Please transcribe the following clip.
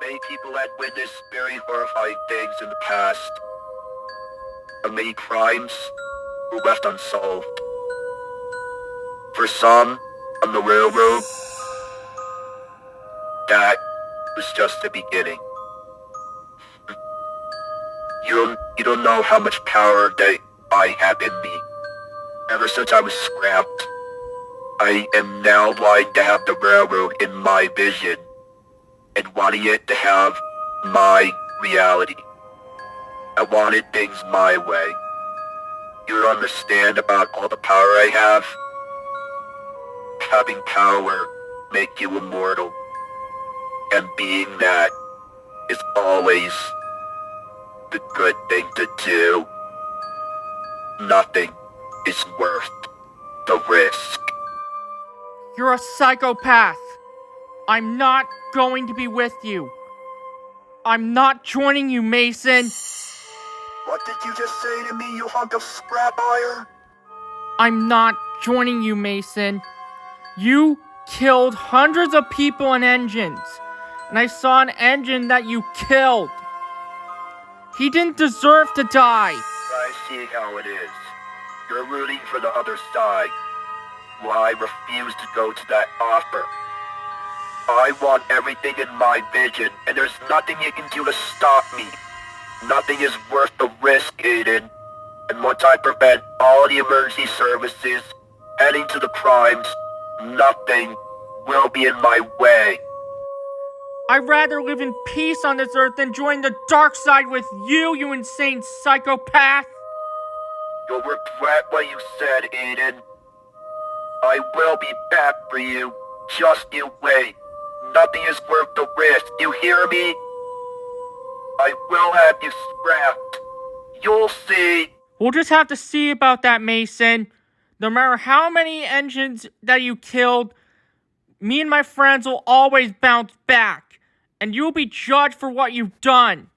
Many people had witnessed very horrifying things in the past, and many crimes were left unsolved. For some, on the railroad, that was just the beginning. You don't know how much power that I have in me. Ever since I was scrapped, I am now wanting to have the railroad in my vision and wanting it to have my reality. I wanted things my way. You don't understand about all the power I have? Having power make you immortal, and being that is always the good thing to do. Nothing is worth the risk. You're a psychopath. I'm not going to be with you. I'm not joining you, Mason. What did you just say to me, you hunk of scrap iron? I'm not joining you, Mason. You killed hundreds of people and engines. And I saw an engine that you killed. He didn't deserve to die. I see how it is. You're rooting for the other side. Well, I refuse to go to that offer. I want everything in my vision, and there's nothing you can do to stop me. Nothing is worth the risk, Aiden. And once I prevent all the emergency services heading to the crimes, nothing will be in my way. I'd rather live in peace on this earth than join the dark side with you, you insane psychopath. You'll regret what you said, Aiden. I will be back for you. Just you wait. Nothing is worth the risk. You hear me? I will have you scrapped. You'll see. We'll just have to see about that, Mason. No matter how many engines that you killed, me and my friends will always bounce back. And you'll be judged for what you've done.